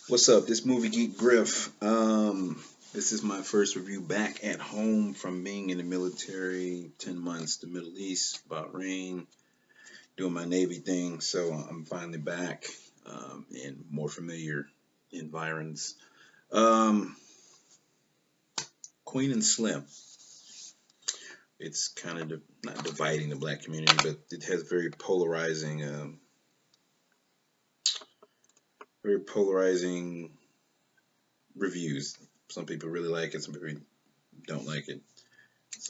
What's up? This movie geek Griff. This is my first review back at home from being in the military, 10 months, the Middle East, Bahrain, doing my Navy thing. So I'm finally back in more familiar environs. Um, Queen and Slim. It's kind of not dividing the black community, but it has very polarizing reviews. Some people really like it, some people don't like it.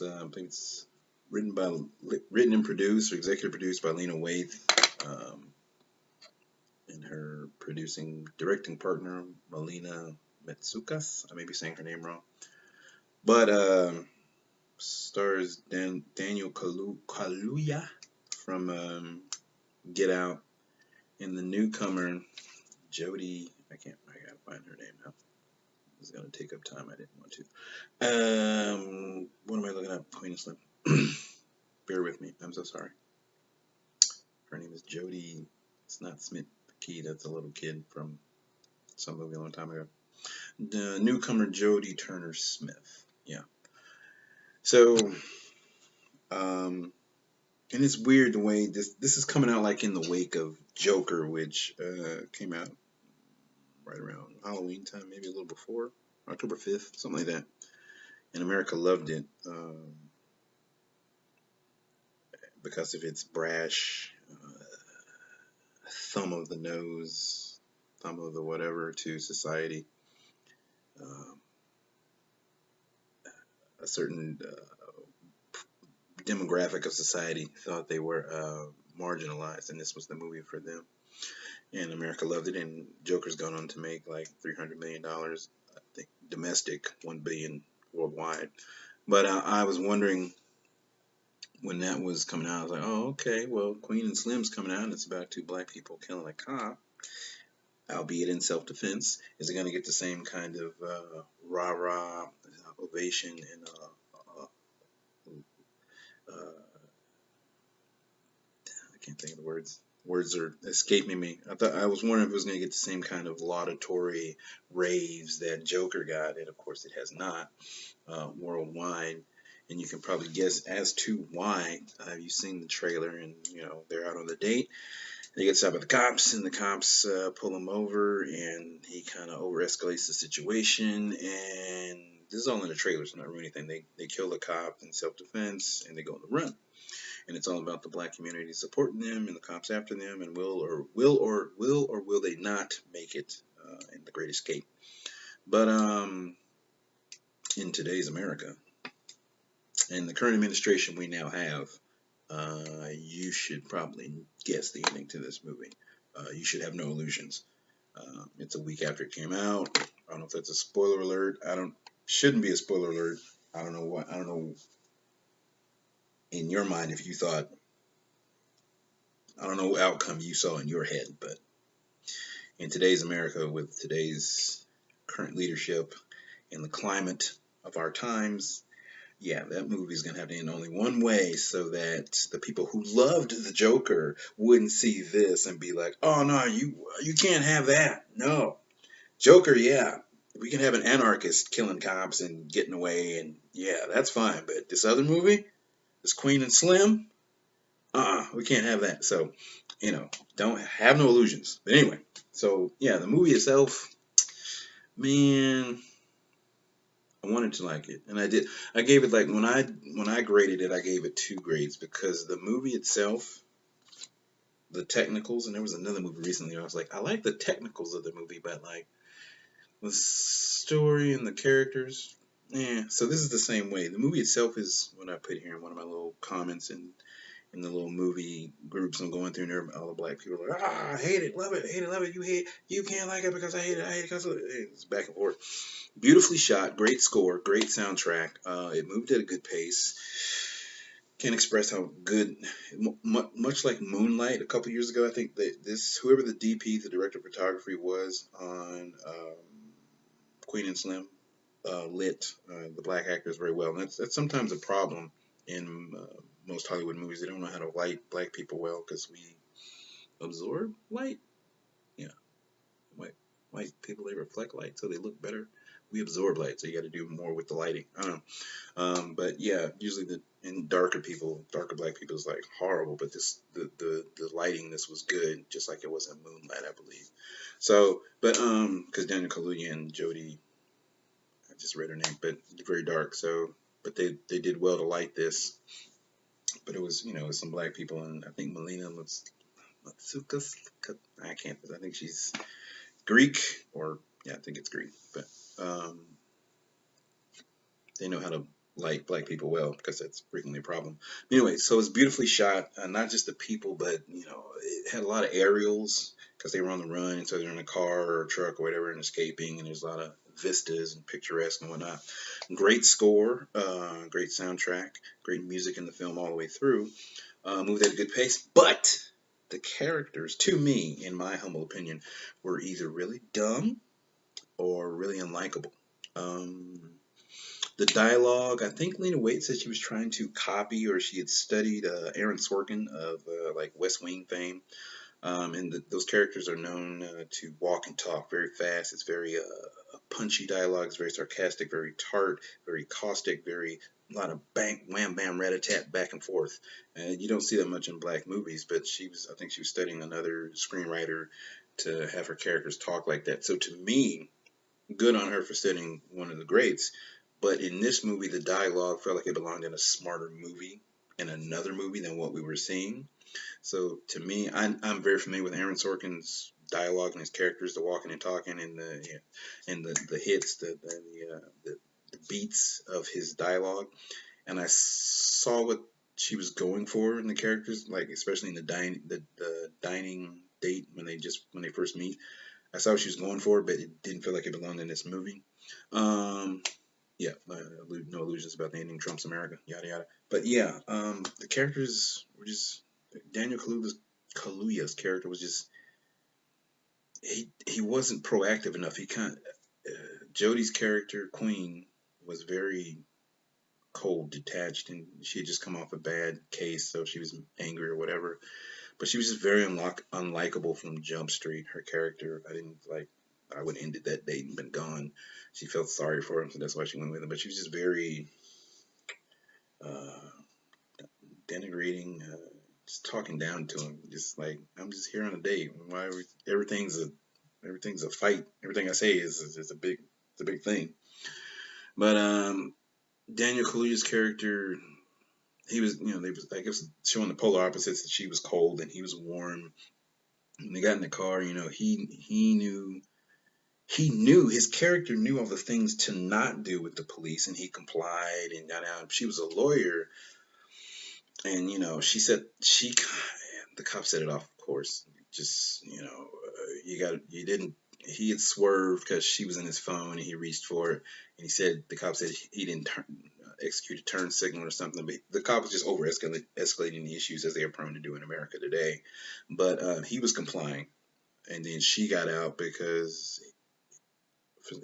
I think it's written and produced or executive produced by Lena Waithe, um, and her directing partner Melina Metsukas. I may be saying her name wrong, but stars Daniel Kaluuya from Get Out, and the newcomer Jodie. I gotta find her name now. This is gonna take up time. I didn't want to. What am I looking up? Queen of Slim. Bear with me. I'm so sorry. Her name is Jodie. It's not Smith Key. That's a little kid from some movie a long time ago. The newcomer Jodie Turner Smith. Yeah. So, and it's weird the way this is coming out like in the wake of Joker, which came out right around Halloween time, maybe a little before, October 5th, something like that. And America loved it because of its brash, thumb of the nose, thumb of the whatever to society. Um, a certain demographic of society thought they were marginalized, and this was the movie for them. And America loved it, and Joker's gone on to make like $300 million, I think, domestic, $1 billion worldwide. But I was wondering when that was coming out, I was like, oh, okay, well, Queen and Slim's coming out, and it's about two black people killing a cop, albeit in self-defense. Is it going to get the same kind of rah-rah ovation and I can't think of the words. Words are escaping me. I was wondering if it was going to get the same kind of laudatory raves that Joker got, and of course it has not worldwide. And you can probably guess as to why. You've seen the trailer, and they're out on the date. They get stopped by the cops, and the cops pull him over, and he kind of over escalates the situation. And this is all in the trailer, so not really anything. They kill the cop in self defense, and they go on the run. And it's all about the black community supporting them and the cops after them, and will they not make it in the Great Escape. But in today's America and the current administration we now have, you should probably guess the ending to this movie. You should have no illusions. It's a week after it came out. I don't know if that's a spoiler alert. Shouldn't be a spoiler alert. I don't know in your mind if you thought, I don't know what outcome you saw in your head, but in today's America, with today's current leadership and the climate of our times, yeah, that movie's gonna have to end only one way, so that the people who loved the Joker wouldn't see this and be like, "Oh no, you can't have that." No, Joker, yeah, we can have an anarchist killing cops and getting away, and yeah, that's fine. But this other movie, this Queen and Slim, we can't have that. So, don't have no illusions. But anyway, so yeah, the movie itself, man, I wanted to like it, and I did. I gave it like when I graded it, I gave it 2 grades because the movie itself, the technicals, and there was another movie recently. I was like, I like the technicals of the movie, but like the story and the characters, yeah. So this is the same way. The movie itself is what I put here in one of my little comments in the little movie groups I'm going through, and all the black people are like, I hate it, love it, hate it, love it. You can't like it because I hate it because it's back and forth. Beautifully shot, great score, great soundtrack. It moved at a good pace. Can't express how good, much like Moonlight a couple years ago. I think that whoever the DP, the director of photography, was on Queen and Slim, lit the black actors very well, and that's sometimes a problem in most Hollywood movies. They don't know how to light black people well because we absorb light. Yeah, wait. white people, they reflect light, so they look better. We absorb light, so you got to do more with the lighting. I don't know. But yeah, usually in darker people, darker black people is like horrible, but the lighting this was good, just like it was in Moonlight, I believe. So, but because Daniel Kaluuya and Jodie, I just read her name, but very dark. So, but they did well to light this. But it was, it was some black people, and I think Melina Matsoukas, I can't, I think she's Greek, or yeah, I think it's Greek, but um, they know how to light black people well, because that's frequently a problem. Anyway, so it's beautifully shot, not just the people, but it had a lot of aerials because they were on the run, and so they're in a car or a truck or whatever and escaping, and there's a lot of vistas and picturesque and whatnot. Great score, great soundtrack, great music in the film all the way through. Moved at a good pace, but the characters, to me, in my humble opinion, were either really dumb or really unlikable. Um, the dialogue, I think Lena Waithe said she was trying to copy, or she had studied Aaron Sorkin of like West Wing fame. And those characters are known to walk and talk very fast. It's very punchy dialogue. It's very sarcastic, very tart, very caustic, very a lot of bang, wham, bam, rat-a-tat, back and forth. And you don't see that much in black movies, but I think she was studying another screenwriter to have her characters talk like that. So to me, good on her for studying one of the greats. But in this movie, the dialogue felt like it belonged in a smarter movie, in another movie than what we were seeing. So to me, I'm very familiar with Aaron Sorkin's dialogue and his characters, the walking and talking, and the hits, the beats of his dialogue, and I saw what she was going for in the characters, like especially in the dining date when they first meet. I saw what she was going for, but it didn't feel like it belonged in this movie. Um, yeah, no illusions about the ending trumps America, yada yada. But yeah, the characters were just Daniel Kaluuya's character was just he wasn't proactive enough. He kind Jodie's character Queen was very cold, detached, and she had just come off a bad case, so she was angry or whatever. But she was just very unlikable from Jump Street. Her character, I didn't like. I would have ended that date and been gone. She felt sorry for him, so that's why she went with him. But she was just very uh, denigrating, just talking down to him. Just like, I'm just here on a date. Why are we, everything's a fight. Everything I say is a big thing. But Daniel Kaluuya's character, he was, they was, I guess, showing the polar opposites, that she was cold and he was warm. When they got in the car, he knew his character knew all the things to not do with the police, and he complied and got out. She was a lawyer, and she said the cop set it off, of course. Just you didn't. He had swerved because she was in his phone, and he reached for it, and the cop said he didn't execute a turn signal or something. But the cop was just over escalating the issues, as they are prone to do in America today. But he was complying, and then she got out because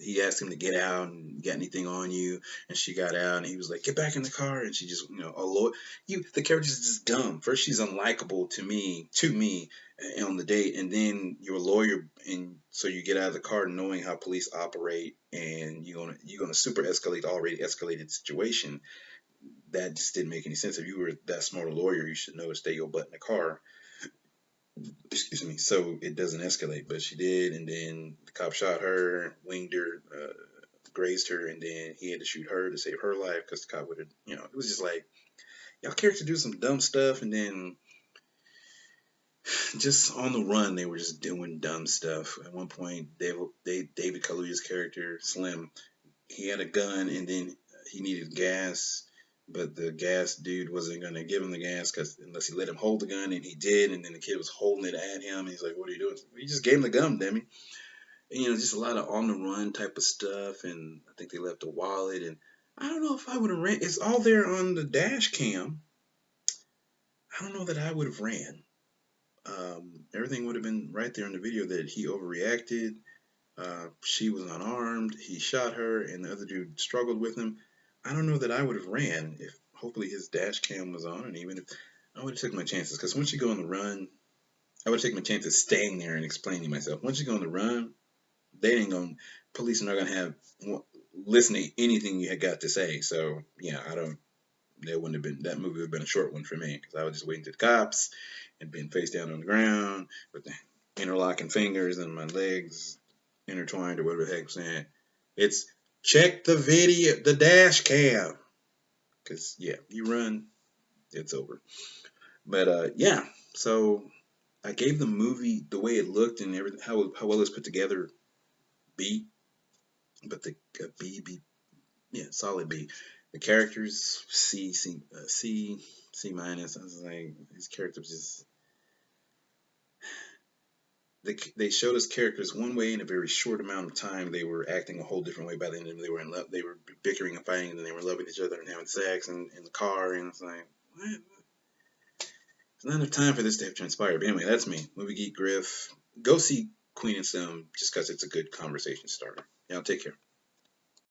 he asked him to get out and got anything on you, and she got out, and he was like, get back in the car, and she just, the character's just dumb. First, she's unlikable to me on the date, and then you're a lawyer, and so you get out of the car knowing how police operate, and you're gonna super escalate the already escalated situation. That just didn't make any sense. If you were that smart a lawyer, you should know to stay your butt in the car, excuse me, so it doesn't escalate. But she did, and then the cop shot her, winged her, grazed her, and then he had to shoot her to save her life because the cop would have, it was just like, y'all characters do some dumb stuff, and then just on the run, they were just doing dumb stuff. At one point, David Kaluuya's character, Slim, he had a gun, and then he needed gas, but the gas dude wasn't going to give him the gas unless he let him hold the gun, and he did, and then the kid was holding it at him, and he's like, what are you doing? He just gave him the gun, damn it. And, just a lot of on the run type of stuff, and I think they left a wallet, and I don't know if I would have ran. It's all there on the dash cam. I don't know that I would have ran. Everything would have been right there in the video that he overreacted. She was unarmed. He shot her, and the other dude struggled with him. I don't know that I would have ran if hopefully his dash cam was on, and even if I would have took my chances, because once you go on the run, I would have taken my chances staying there and explaining myself. Once you go on the run, they ain't gonna, police are not gonna have listen to anything you had got to say. So yeah, I don't. That wouldn't have been, that movie would have been a short one for me because I was just waiting to the cops and being face down on the ground with the interlocking fingers and my legs intertwined or whatever the heck I'm saying. It's check the video, the dash cam, because yeah, you run, it's over. But yeah, so I gave the movie the way it looked and everything, how well it's put together, B, but the B, yeah, solid B. The characters C minus. I was like, these characters just they showed us characters one way in a very short amount of time. They were acting a whole different way by the end of them. They were in love. They were bickering and fighting, and then they were loving each other and having sex and in the car. And it's like, what? It's not enough time for this to have transpired. But anyway, that's me. Movie Geek Griff. Go see Queen and Slim just because it's a good conversation starter. Y'all take care.